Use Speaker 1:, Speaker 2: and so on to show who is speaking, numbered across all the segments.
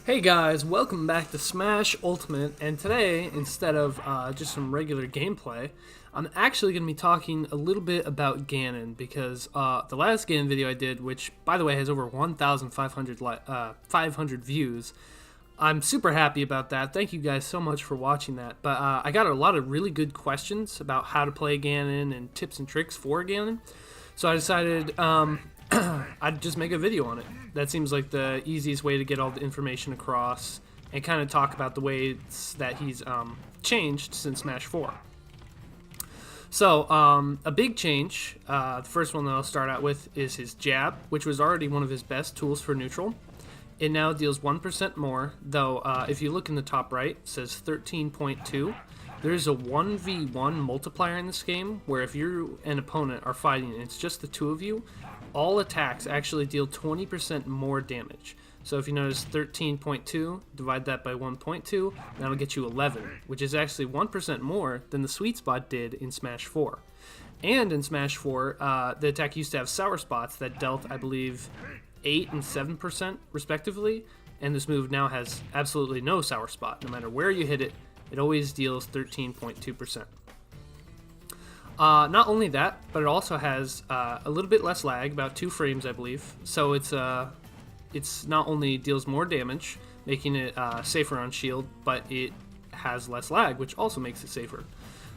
Speaker 1: Hey guys, welcome back to Smash Ultimate, and today, instead of just some regular gameplay, I'm actually going to be talking a little bit about Ganon, because the last Ganon video I did, which, by the way, has over 1,500 views, I'm super happy about that. Thank you guys so much for watching that, but I got a lot of really good questions about how to play Ganon and tips and tricks for Ganon, so I decided I'd just make a video on it. That seems like the easiest way to get all the information across and kind of talk about the ways that he's changed since Smash 4. So, a big change, the first one that I'll start out with is his jab, which was already one of his best tools for neutral. It now deals 1% more, though if you look in the top right, it says 13.2. There's a 1v1 multiplier in this game, where if you and opponent are fighting and it's just the two of you, all attacks actually deal 20% more damage. So if you notice 13.2, divide that by 1.2, that'll get you 11, which is actually 1% more than the sweet spot did in Smash 4. And in Smash 4, the attack used to have sour spots that dealt, I believe, 8 and 7% respectively, and this move now has absolutely no sour spot. No matter where you hit it, it always deals 13.2%. Not only that, but it also has a little bit less lag, about 2 frames I believe, so it's not only deals more damage, making it safer on shield, but it has less lag, which also makes it safer.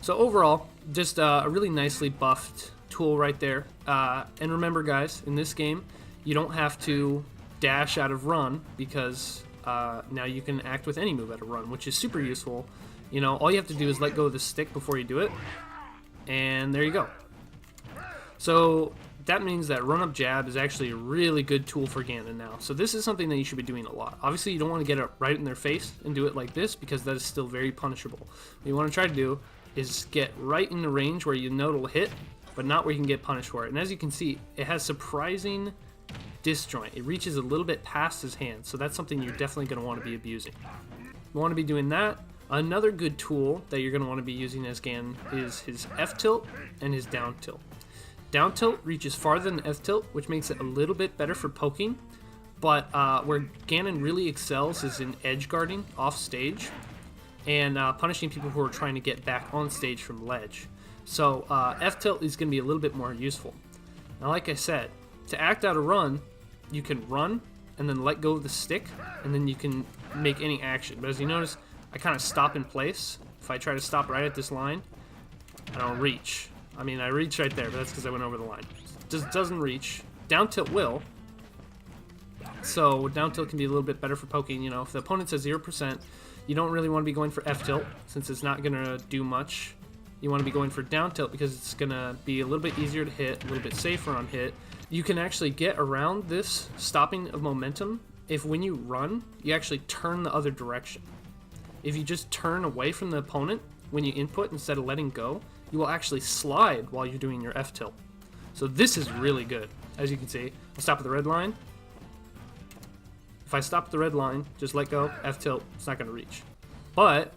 Speaker 1: So overall, just a really nicely buffed tool right there. And remember guys, in this game, you don't have to dash out of run, because now you can act with any move out of run, which is super useful. You know, all you have to do is let go of the stick before you do it, and there you go. So that means that run-up jab is actually a really good tool for Ganon now. So this is something that you should be doing a lot. Obviously, you don't want to get it right in their face and do it like this, because that is still very punishable. What you want to try to do is get right in the range where you know it'll hit, but not where you can get punished for it. And as you can see, it has surprising disjoint. It reaches a little bit past his hand, so that's something you're definitely going to want to be abusing. You want to be doing that. Another good tool that you're going to want to be using as Ganon is his F tilt and his down tilt. Down tilt reaches farther than F tilt, which makes it a little bit better for poking, but where Ganon really excels is in edge guarding off stage and punishing people who are trying to get back on stage from ledge. So F tilt is going to be a little bit more useful. Now, like I said, to act out a run, you can run and then let go of the stick, and then you can make any action. But as you notice, I kind of stop in place. If I try to stop right at this line, I don't reach. I mean, I reach right there, but that's because I went over the line. Just doesn't reach. Down tilt will. So down tilt can be a little bit better for poking. You know, if the opponent says 0%, you don't really want to be going for F tilt, since it's not going to do much. You want to be going for down tilt because it's going to be a little bit easier to hit, a little bit safer on hit. You can actually get around this stopping of momentum if when you run, you actually turn the other direction. If you just turn away from the opponent when you input instead of letting go, you will actually slide while you're doing your F tilt. So this is really good. As you can see, I'll stop at the red line. If I stop at the red line, just let go, F tilt, it's not going to reach. But,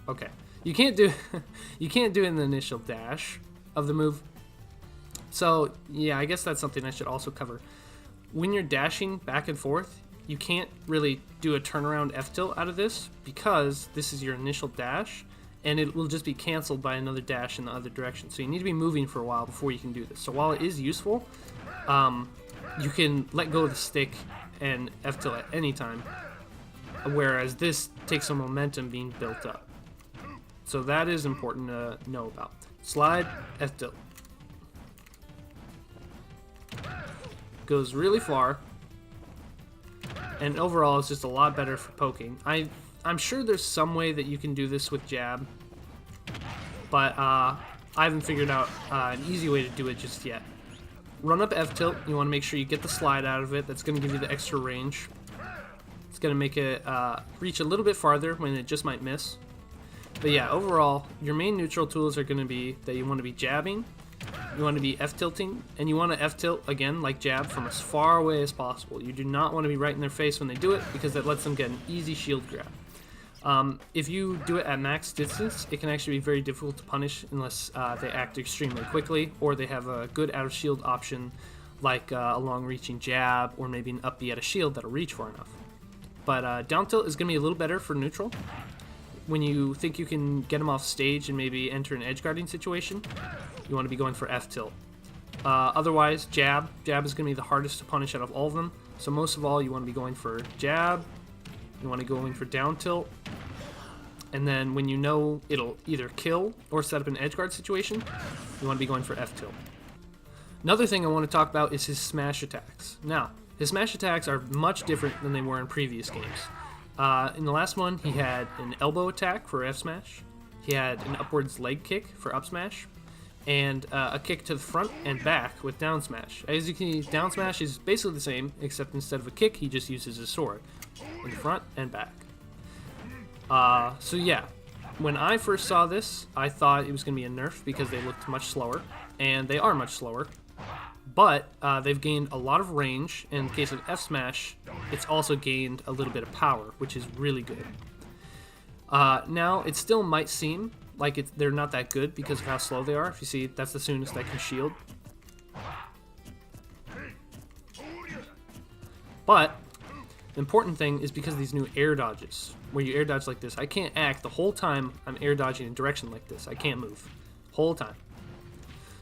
Speaker 1: okay. You can't do you can't do it in the initial dash of the move. So yeah, I guess that's something I should also cover. When you're dashing back and forth, you can't really do a turnaround F tilt out of this, because this is your initial dash, and it will just be canceled by another dash in the other direction. So you need to be moving for a while before you can do this. So while it is useful, you can let go of the stick and F tilt at any time, whereas this takes some momentum being built up. So that is important to know about. Slide, F tilt. Goes really far, and overall it's just a lot better for poking. I'm sure there's some way that you can do this with jab, but I haven't figured out an easy way to do it just yet. Run up F tilt, you want to make sure you get the slide out of it. That's going to give you the extra range. It's going to make it reach a little bit farther when it just might miss. But yeah, overall, your main neutral tools are going to be that you want to be jabbing, you want to be F tilting, and you want to F tilt, again, like jab, from as far away as possible. You do not want to be right in their face when they do it, because that lets them get an easy shield grab. If you do it at max distance, it can actually be very difficult to punish unless they act extremely quickly, or they have a good out of shield option like a long reaching jab, or maybe an up B at a shield that'll reach far enough. But down tilt is going to be a little better for neutral. When you think you can get him off stage and maybe enter an edge guarding situation, you want to be going for F tilt. Otherwise, jab. Jab is going to be the hardest to punish out of all of them. So most of all, you want to be going for jab. You want to go in for down tilt. And then when you know it'll either kill or set up an edge guard situation, you want to be going for F tilt. Another thing I want to talk about is his smash attacks. Now, his smash attacks are much different than they were in previous games. In the last one, he had an elbow attack for F smash. He had an upwards leg kick for up smash. And a kick to the front and back with down smash. As you can see, down smash is basically the same, except instead of a kick, he just uses his sword in the front and back. So yeah, when I first saw this, I thought it was going to be a nerf because they looked much slower, and they are much slower. But they've gained a lot of range. In the case of F smash, it's also gained a little bit of power, which is really good. Now, it still might seem like they're not that good because of how slow they are. If you see, that's the soonest I can shield. But the important thing is because of these new air dodges, where you air dodge like this. I can't act the whole time I'm air dodging in a direction like this. I can't move whole time.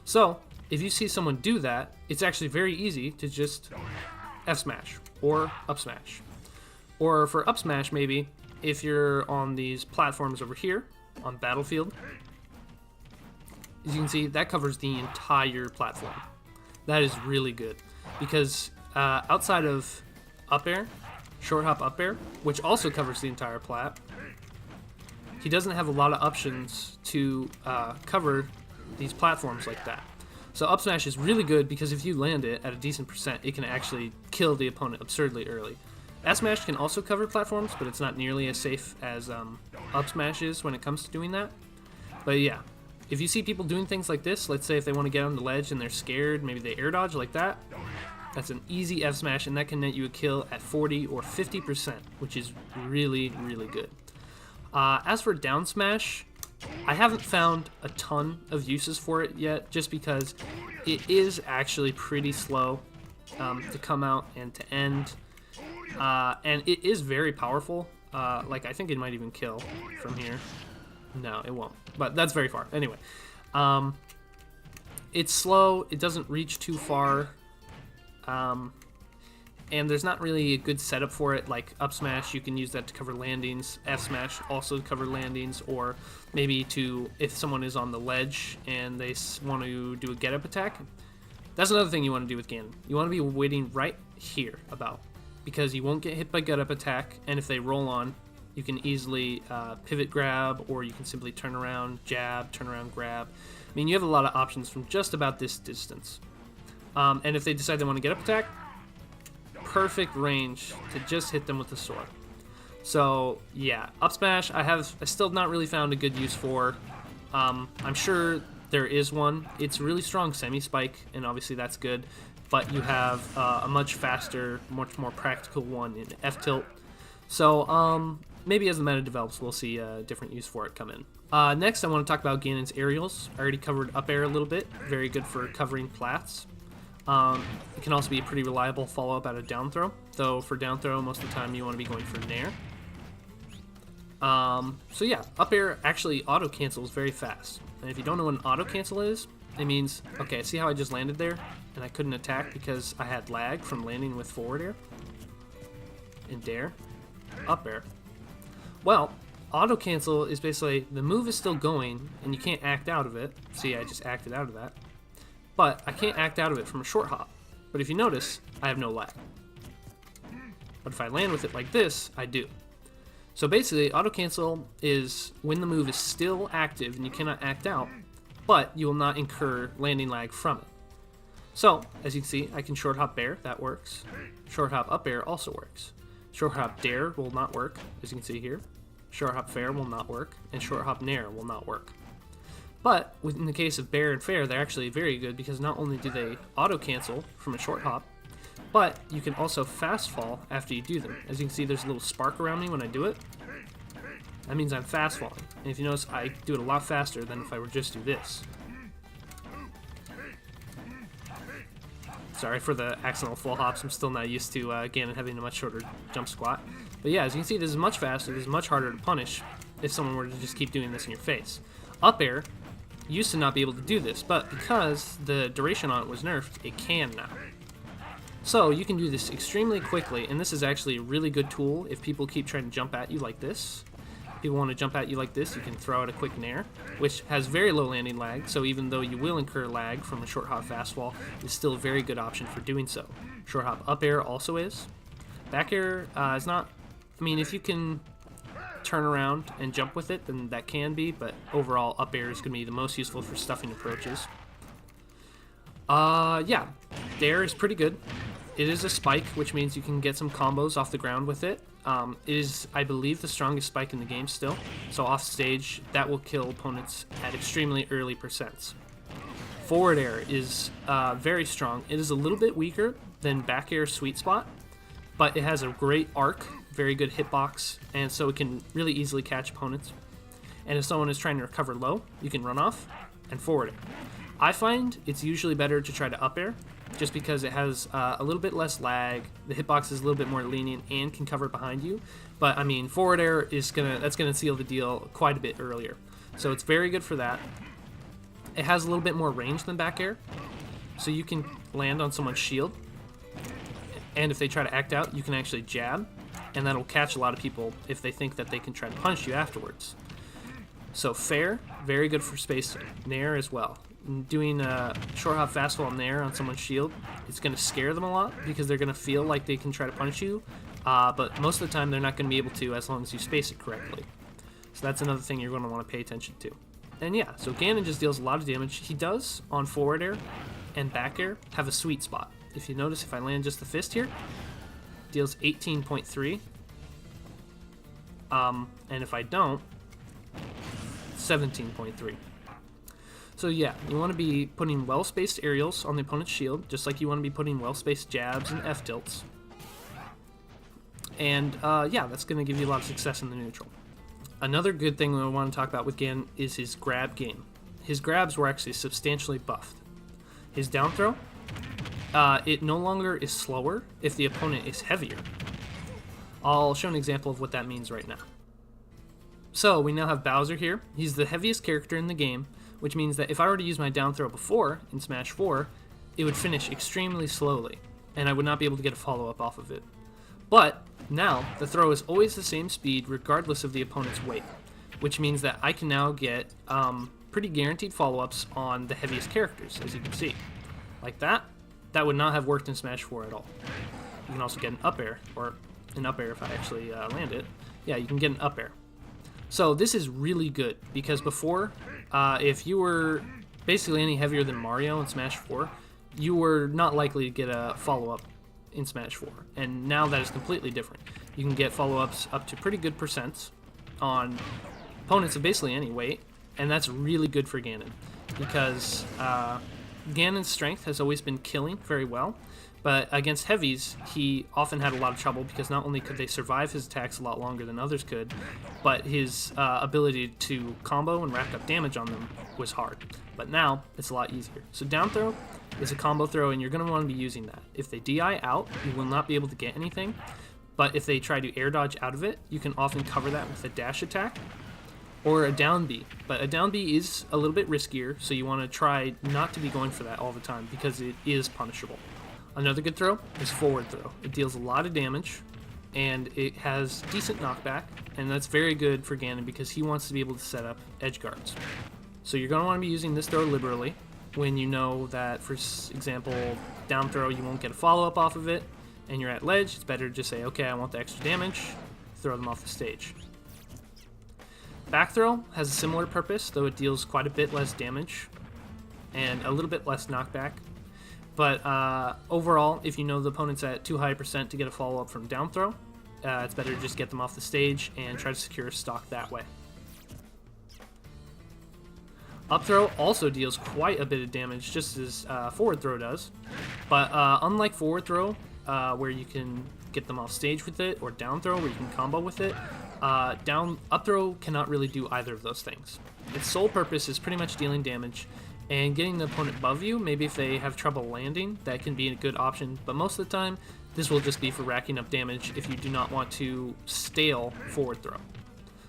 Speaker 1: So if you see someone do that, it's actually very easy to just F smash or up smash. Or for up smash, maybe if you're on these platforms over here on Battlefield, as you can see, that covers the entire platform. That is really good because outside of up air, short hop up air, which also covers the entire plat, he doesn't have a lot of options to cover these platforms like that. So up smash is really good because if you land it at a decent percent, it can actually kill the opponent absurdly early. S smash can also cover platforms, but it's not nearly as safe as up smash is when it comes to doing that. But yeah, if you see people doing things like this, let's say if they want to get on the ledge and they're scared, maybe they air dodge like that, that's an easy F smash, and that can net you a kill at 40 or 50%, which is really, really good. As for down smash, I haven't found a ton of uses for it yet, just because it is actually pretty slow to come out and to end. And it is very powerful. Like, I think it might even kill from here. No, it won't. But that's very far. Anyway, it's slow. It doesn't reach too far. And there's not really a good setup for it. Like up smash, you can use that to cover landings. F smash also to cover landings, or maybe to if someone is on the ledge and they want to do a get up attack. That's another thing you want to do with Ganon. You want to be waiting right here about, because you won't get hit by gut up attack, and if they roll on, you can easily pivot grab, or you can simply turn around, jab, turn around, grab. I mean, you have a lot of options from just about this distance. And if they decide they want to get up attack, perfect range to just hit them with the sword. So yeah, up smash I still not really found a good use for. I'm sure there is one. It's really strong semi-spike, and obviously that's good. But you have a much faster, much more practical one in F-tilt. So maybe as the meta develops, we'll see a different use for it come in. Next, I want to talk about Ganon's aerials. I already covered up air a little bit. Very good for covering plats. It can also be a pretty reliable follow-up out of down throw, though for down throw, most of the time you want to be going for nair. So yeah, up air actually auto cancels very fast. And if you don't know what an auto cancel is, it means, okay, see how I just landed there and I couldn't attack because I had lag from landing with forward air and dare, up air. Well, auto cancel is basically the move is still going and you can't act out of it. See, I just acted out of that. But I can't act out of it from a short hop. But if you notice, I have no lag. But if I land with it like this, I do. So basically, auto cancel is when the move is still active and you cannot act out, but you will not incur landing lag from it. So, as you can see, I can short hop bear, that works. Short hop up air also works. Short hop dare will not work, as you can see here. Short hop fair will not work, and short hop nair will not work. But in the case of bear and fair, they're actually very good because not only do they auto cancel from a short hop, but you can also fast fall after you do them. As you can see, there's a little spark around me when I do it. That means I'm fast falling. And if you notice, I do it a lot faster than if I were just do this. Sorry for the accidental full hops. I'm still not used to Ganon having a much shorter jump squat. But yeah, as you can see, this is much faster. This is much harder to punish if someone were to just keep doing this in your face. Up air used to not be able to do this, but because the duration on it was nerfed, it can now. So you can do this extremely quickly, and this is actually a really good tool if people keep trying to jump at you like this. If people want to jump at you like this, you can throw out a quick nair, which has very low landing lag, so even though you will incur lag from a short hop fast wall, it's still a very good option for doing so. Short hop up air also is. Back air is not, I mean, if you can turn around and jump with it, then that can be, but overall up air is going to be the most useful for stuffing approaches. Yeah, the air is pretty good. It is a spike, which means you can get some combos off the ground with it. It is, I believe, the strongest spike in the game still. So off stage, that will kill opponents at extremely early percents. Forward air is very strong. It is a little bit weaker than back air sweet spot, but it has a great arc, very good hitbox, and so it can really easily catch opponents. And if someone is trying to recover low, you can run off and forward air. I find it's usually better to try to up air, just because it has a little bit less lag, the hitbox is a little bit more lenient, and can cover behind you. But I mean, forward air is that's gonna seal the deal quite a bit earlier, so it's very good for that. It has a little bit more range than back air, so you can land on someone's shield, and if they try to act out, you can actually jab, and that'll catch a lot of people if they think that they can try to punch you afterwards. So fair, very good for spacing. Nair as well. Doing a short hop fast wall nair on someone's shield, it's going to scare them a lot because they're going to feel like they can try to punish you, but most of the time they're not going to be able to as long as you space it correctly. So that's another thing you're going to want to pay attention to. And yeah, so Ganon just deals a lot of damage. He does, on forward air and back air, have a sweet spot. If you notice, if I land just the fist here, deals 18.3. And if I don't, 17.3. So yeah, you want to be putting well-spaced aerials on the opponent's shield, just like you want to be putting well-spaced jabs and F-tilts. And yeah, that's going to give you a lot of success in the neutral. Another good thing that I want to talk about with Ganon is his grab game. His grabs were actually substantially buffed. His down throw, it no longer is slower if the opponent is heavier. I'll show an example of what that means right now. So we now have Bowser here. He's the heaviest character in the game, which means that if I were to use my down throw before in Smash 4, it would finish extremely slowly, and I would not be able to get a follow-up off of it. But now, the throw is always the same speed regardless of the opponent's weight, which means that I can now get pretty guaranteed follow-ups on the heaviest characters, as you can see. Like that. That would not have worked in Smash 4 at all. You can also get an up air, or an up air if I actually land it. Yeah, you can get an up air. So this is really good, because before, if you were basically any heavier than Mario in Smash 4, you were not likely to get a follow-up in Smash 4. And now that is completely different. You can get follow-ups up to pretty good percents on opponents of basically any weight, and that's really good for Ganon, because Ganon's strength has always been killing very well, but against heavies, he often had a lot of trouble because not only could they survive his attacks a lot longer than others could, but his ability to combo and rack up damage on them was hard. But now, it's a lot easier. So down throw is a combo throw, and you're going to want to be using that. If they DI out, you will not be able to get anything, but if they try to air dodge out of it, you can often cover that with a dash attack or a down B. But a down B is a little bit riskier, so you want to try not to be going for that all the time because it is punishable. Another good throw is forward throw. It deals a lot of damage, and it has decent knockback, and that's very good for Ganon because he wants to be able to set up edge guards. So you're going to want to be using this throw liberally when you know that, for example, down throw, you won't get a follow-up off of it, and you're at ledge. It's better to just say, okay, I want the extra damage, throw them off the stage. Back throw has a similar purpose, though it deals quite a bit less damage and a little bit less knockback. But overall, if you know the opponent's at too high a percent to get a follow-up from down throw, it's better to just get them off the stage and try to secure a stock that way. Up throw also deals quite a bit of damage, just as forward throw does. But unlike forward throw, where you can get them off stage with it, or down throw, where you can combo with it, up throw cannot really do either of those things. Its sole purpose is pretty much dealing damage, And getting the opponent above you, maybe if they have trouble landing, that can be a good option. But most of the time, this will just be for racking up damage if you do not want to stale forward throw.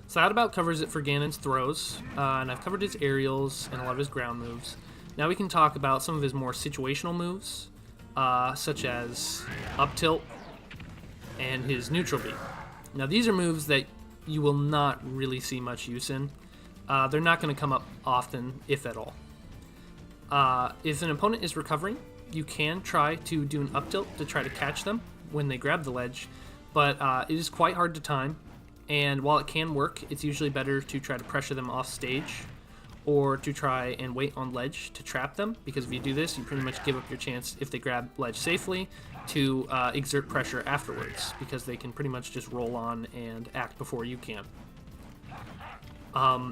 Speaker 1: So that about covers it for Ganon's throws, and I've covered his aerials and a lot of his ground moves. Now we can talk about some of his more situational moves, such as up tilt and his neutral beat. Now these are moves that you will not really see much use in. They're not going to come up often, if at all. If an opponent is recovering, you can try to do an up tilt to try to catch them when they grab the ledge, but it is quite hard to time, and while it can work, it's usually better to try to pressure them off stage or to try and wait on ledge to trap them, because if you do this, you pretty much give up your chance, if they grab ledge safely, to exert pressure afterwards, because they can pretty much just roll on and act before you can.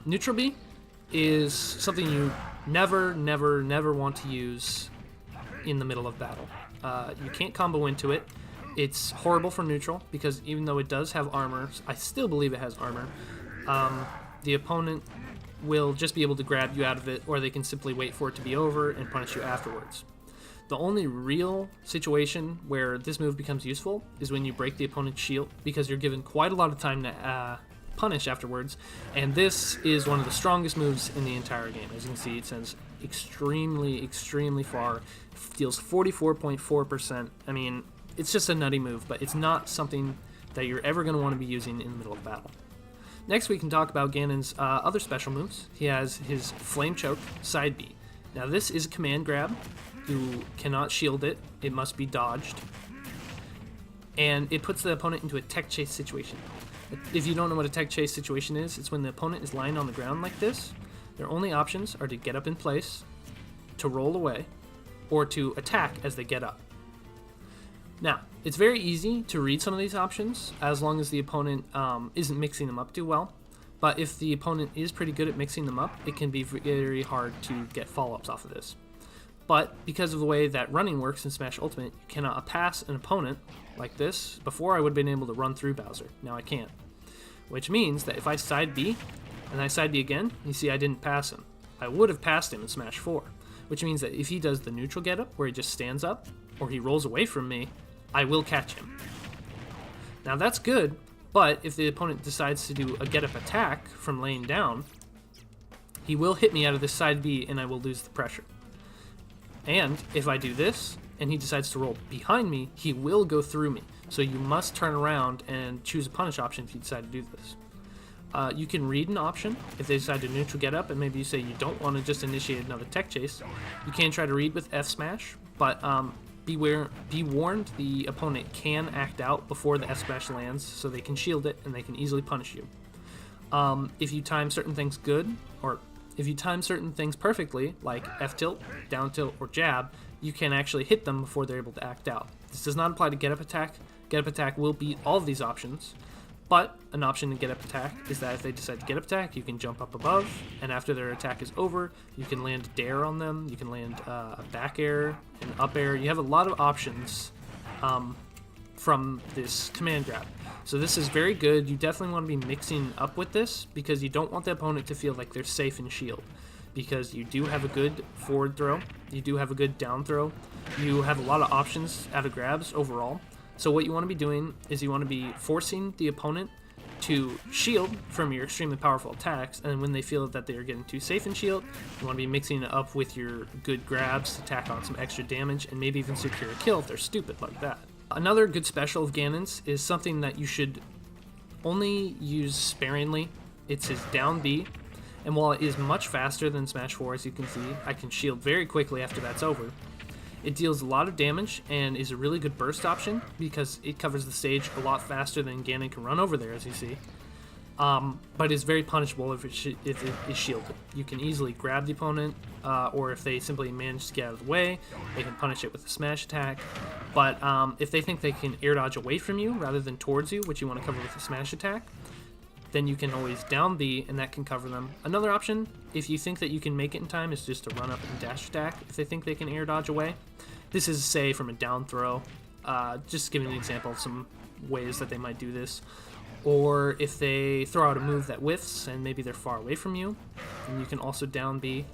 Speaker 1: Neutral B is something you never want to use in the middle of battle. You can't combo into it. It's horrible for neutral, because even though it does have armor, I still believe it has armor, the opponent will just be able to grab you out of it, or they can simply wait for it to be over and punish you afterwards. The only real situation where this move becomes useful is when you break the opponent's shield, because you're given quite a lot of time to punish afterwards, and this is one of the strongest moves in the entire game. As you can see, it sends extremely far, deals 44.4%. I mean, it's just a nutty move, but it's not something that you're ever going to want to be using in the middle of battle. Next, we can talk about Ganon's other special moves. He has his Flame Choke side B. Now this is a command grab. You cannot shield it. It must be dodged. And it puts the opponent into a tech chase situation. If you don't know what a tech chase situation is, it's when the opponent is lying on the ground like this. Their only options are to get up in place, to roll away, or to attack as they get up. Now, it's very easy to read some of these options as long as the opponent isn't mixing them up too well. But if the opponent is pretty good at mixing them up, it can be very hard to get follow-ups off of this. But because of the way that running works in Smash Ultimate, you cannot pass an opponent like this. Before, I would have been able to run through Bowser. Now I can't. Which means that if I side B, and I side B again, you see I didn't pass him. I would have passed him in Smash 4. Which means that if he does the neutral getup, where he just stands up, or he rolls away from me, I will catch him. Now that's good, but if the opponent decides to do a get-up attack from laying down, he will hit me out of this side B and I will lose the pressure. And if I do this, and he decides to roll behind me, he will go through me. So you must turn around and choose a punish option if you decide to do this. You can read an option if they decide to neutral get up, and maybe you say you don't want to just initiate another tech chase. You can try to read with F smash, but be warned, the opponent can act out before the F smash lands, so they can shield it and they can easily punish you. If you time certain things good, or if you time certain things perfectly, like F tilt, down tilt, or jab, you can actually hit them before they're able to act out. This does not apply to get up attack. Get up attack will beat all of these options, but an option to get up attack is that if they decide to get up attack, you can jump up above, and after their attack is over, you can land a dare on them, you can land a back air, an up air. You have a lot of options from this command grab. So this is very good. You definitely want to be mixing up with this, because you don't want the opponent to feel like they're safe in shield, because you do have a good forward throw, you do have a good down throw, you have a lot of options out of grabs overall. So what you want to be doing is you want to be forcing the opponent to shield from your extremely powerful attacks, and when they feel that they are getting too safe in shield, you want to be mixing it up with your good grabs to tack on some extra damage and maybe even secure a kill if they're stupid like that. Another good special of Ganon's is something that you should only use sparingly. It's his down B, and while it is much faster than Smash 4, as you can see, I can shield very quickly after that's over. It deals a lot of damage and is a really good burst option because it covers the stage a lot faster than Ganon can run over there, as you see. But it's very punishable if it is shielded. You can easily grab the opponent, or if they simply manage to get out of the way, they can punish it with a smash attack. But if they think they can air dodge away from you rather than towards you, which you want to cover with a smash attack, then you can always down B, and that can cover them. Another option, if you think that you can make it in time, is just to run up and dash attack if they think they can air dodge away. This is, say, from a down throw. Just giving an example of some ways that they might do this. Or if they throw out a move that whiffs and maybe they're far away from you, then you can also down B.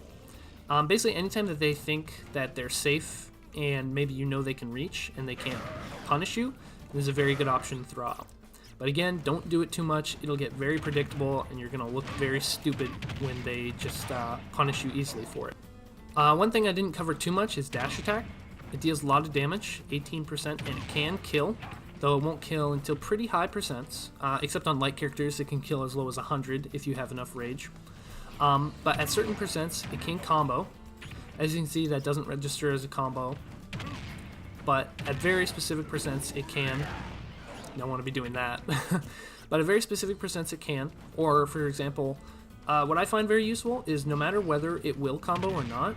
Speaker 1: Basically, anytime that they think that they're safe and maybe you know they can reach and they can't punish you, this is a very good option to throw out. But again, don't do it too much. It'll get very predictable and you're going to look very stupid when they just punish you easily for it. One thing I didn't cover too much is dash attack. It deals a lot of damage, 18%, and it can kill, though it won't kill until pretty high percents, except on light characters it can kill as low as 100 if you have enough rage. But at certain percents, it can combo. As you can see, that doesn't register as a combo, but at very specific percents, it can. You don't want to be doing that. But at very specific percents, it can. Or, for example, what I find very useful is no matter whether it will combo or not,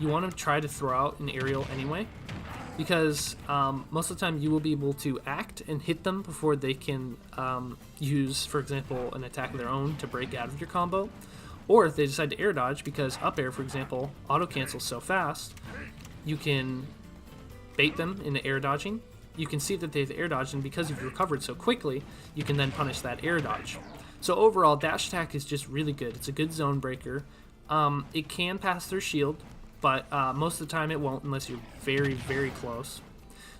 Speaker 1: you want to try to throw out an aerial anyway, because most of the time you will be able to act and hit them before they can use, for example, an attack of their own to break out of your combo. Or if they decide to air dodge, because up air, for example, auto cancels so fast, you can bait them into air dodging. You can see that they've air dodged, and because you've recovered so quickly, you can then punish that air dodge. So overall, dash attack is just really good. It's a good zone breaker. It can pass through shield, but most of the time it won't unless you're very, very close.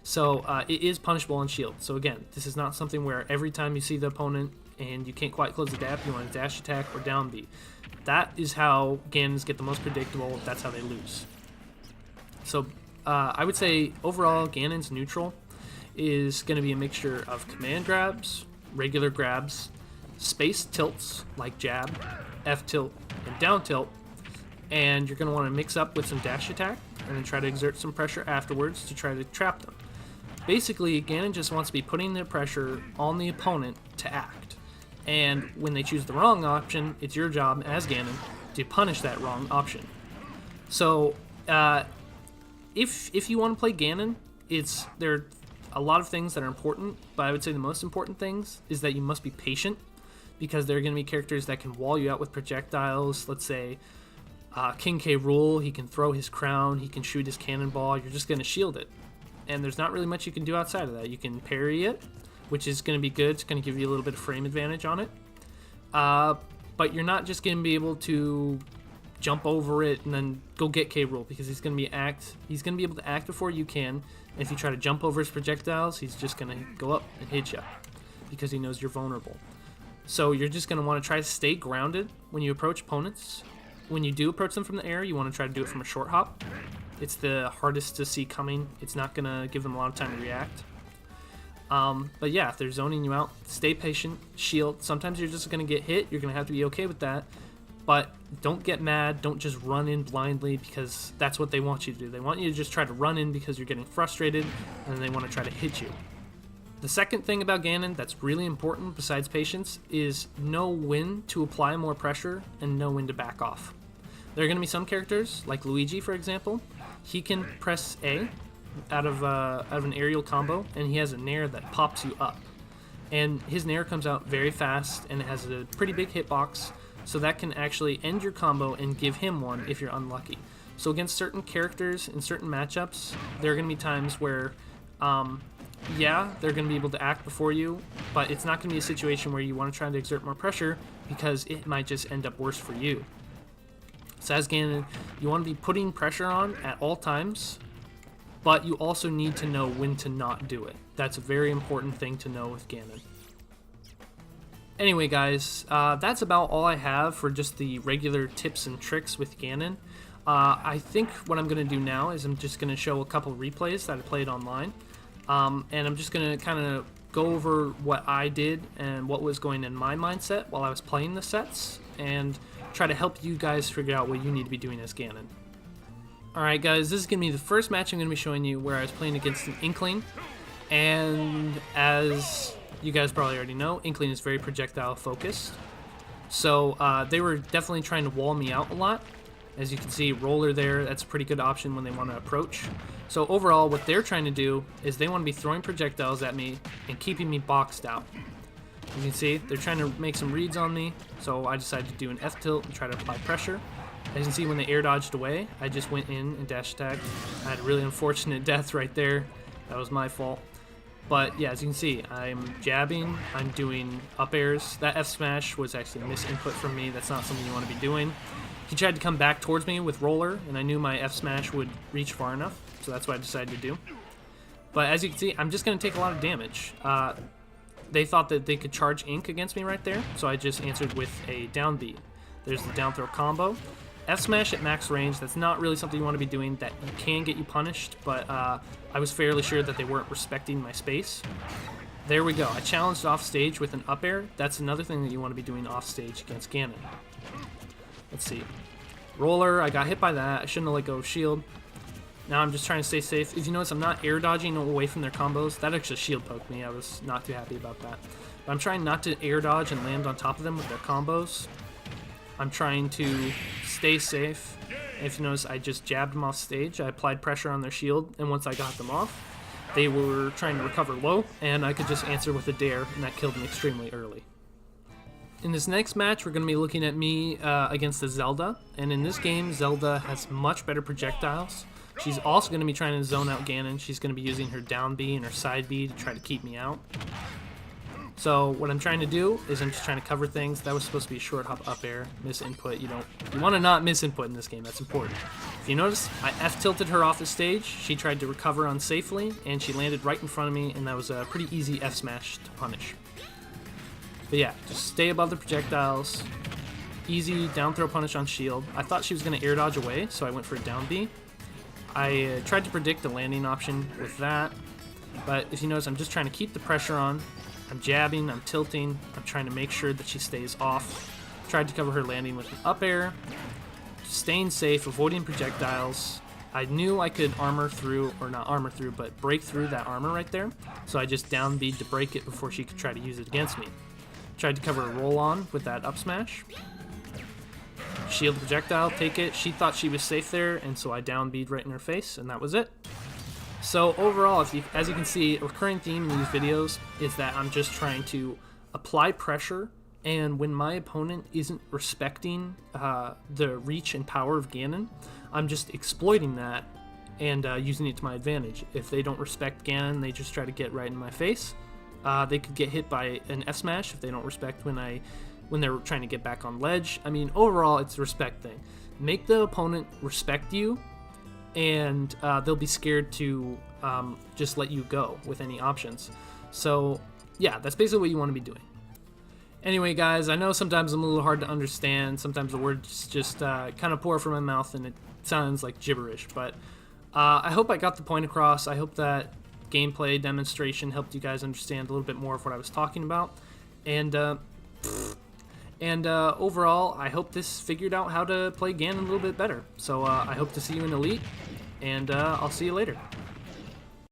Speaker 1: So it is punishable on shield. So again, this is not something where every time you see the opponent and you can't quite close the gap, you want to dash attack or down B. That is how Ganons get the most predictable. That's how they lose. So I would say overall, Ganon's neutral is going to be a mixture of command grabs, regular grabs, space tilts like jab, F tilt, and down tilt, and you're going to want to mix up with some dash attack and then try to exert some pressure afterwards to try to trap them. Basically, Ganon just wants to be putting the pressure on the opponent to act, and when they choose the wrong option, it's your job as Ganon to punish that wrong option. So if you want to play Ganon, there are a lot of things that are important, but I would say the most important things is that you must be patient, because there are going to be characters that can wall you out with projectiles. Let's say King K. Rool, he can throw his crown, he can shoot his cannonball, you're just going to shield it. And there's not really much you can do outside of that. You can parry it, which is going to be good. It's going to give you a little bit of frame advantage on it. But you're not just going to be able to jump over it and then go get K. Rool, because he's going to be able to act before you can. And if you try to jump over his projectiles, he's just going to go up and hit you because he knows you're vulnerable. So you're just going to want to try to stay grounded when you approach opponents. When you do approach them from the air, you want to try to do it from a short hop. It's the hardest to see coming. It's not going to give them a lot of time to react. But yeah, if they're zoning you out, stay patient, shield. Sometimes you're just going to get hit. You're going to have to be okay with that. But don't get mad. Don't just run in blindly, because that's what they want you to do. They want you to just try to run in because you're getting frustrated, and then they want to try to hit you. The second thing about Ganon that's really important, besides patience, is know when to apply more pressure and know when to back off. There are going to be some characters, like Luigi, for example. He can press A out of an aerial combo, and he has a nair that pops you up. And his nair comes out very fast, and it has a pretty big hitbox, so that can actually end your combo and give him one if you're unlucky. So against certain characters in certain matchups, there are going to be times where, yeah, they're going to be able to act before you, but it's not going to be a situation where you want to try to exert more pressure, because it might just end up worse for you. So as Ganon, you want to be putting pressure on at all times, but you also need to know when to not do it. That's a very important thing to know with Ganon. Anyway, guys, that's about all I have for just the regular tips and tricks with Ganon. I think what I'm going to do now is I'm just going to show a couple replays that I played online. And I'm just going to kind of go over what I did and what was going in my mindset while I was playing the sets, and try to help you guys figure out what you need to be doing as Ganon. Alright guys, this is going to be the first match I'm going to be showing you where I was playing against an Inkling, and as you guys probably already know, Inkling is very projectile focused, so they were definitely trying to wall me out a lot. As you can see, roller there, that's a pretty good option when they want to approach. So overall, what they're trying to do is they want to be throwing projectiles at me and keeping me boxed out. As you can see, they're trying to make some reads on me, so I decided to do an F tilt and try to apply pressure. As you can see, when they air dodged away, I just went in and dash attacked. I had a really unfortunate death right there. That was my fault. But yeah, as you can see, I'm jabbing, I'm doing up airs. That F smash was actually a misinput from me. That's not something you want to be doing. He tried to come back towards me with roller, and I knew my F smash would reach far enough, so that's what I decided to do. But as you can see, I'm just going to take a lot of damage. They thought that they could charge Ink against me right there, so I just answered with a down B. There's the down throw combo. F smash at max range, that's not really something you want to be doing. That can get you punished, but I was fairly sure that they weren't respecting my space. There we go. I challenged off stage with an up air. That's another thing that you want to be doing off stage against Ganon. Let's see. Roller, I got hit by that. I shouldn't have let go of shield. Now I'm just trying to stay safe. If you notice, I'm not air dodging away from their combos. That actually shield poked me. I was not too happy about that. But I'm trying not to air dodge and land on top of them with their combos. I'm trying to stay safe. And if you notice, I just jabbed them off stage. I applied pressure on their shield, and once I got them off, they were trying to recover low, and I could just answer with a dare, and that killed them extremely early. In this next match, we're going to be looking at me against the Zelda, and in this game, Zelda has much better projectiles. She's also going to be trying to zone out Ganon. She's going to be using her down B and her side B to try to keep me out. So what I'm trying to do is I'm just trying to cover things. That was supposed to be a short hop up air. Miss input. You want to not miss input in this game. That's important. If you notice, I F tilted her off the stage. She tried to recover unsafely, and she landed right in front of me, and that was a pretty easy F smash to punish. But yeah, just stay above the projectiles. Easy down throw punish on shield. I thought she was going to air dodge away, so I went for a down B. I tried to predict the landing option with that, but if you notice, I'm just trying to keep the pressure on. I'm jabbing, I'm tilting, I'm trying to make sure that she stays off. Tried to cover her landing with an up air, staying safe, avoiding projectiles. I knew I could armor through, or not armor through, but break through that armor right there, so I just down B'd to break it before she could try to use it against me. Tried to cover a roll on with that up smash. Shield projectile, take it. She thought she was safe there, and so I down B'd right in her face, and that was it. So overall, as you can see, a recurring theme in these videos is that I'm just trying to apply pressure, and when my opponent isn't respecting the reach and power of Ganon, I'm just exploiting that and using it to my advantage. If they don't respect Ganon, they just try to get right in my face. They could get hit by an F smash if they don't respect when they're trying to get back on ledge. I mean, overall, it's a respect thing. Make the opponent respect you, and they'll be scared to just let you go with any options. So yeah, that's basically what you want to be doing. Anyway, guys, I know sometimes I'm a little hard to understand. Sometimes the words just kind of pour from my mouth and it sounds like gibberish, but I hope I got the point across. I hope that gameplay demonstration helped you guys understand a little bit more of what I was talking about. And overall, I hope this figured out how to play Ganon a little bit better. So I hope to see you in Elite, and I'll see you later.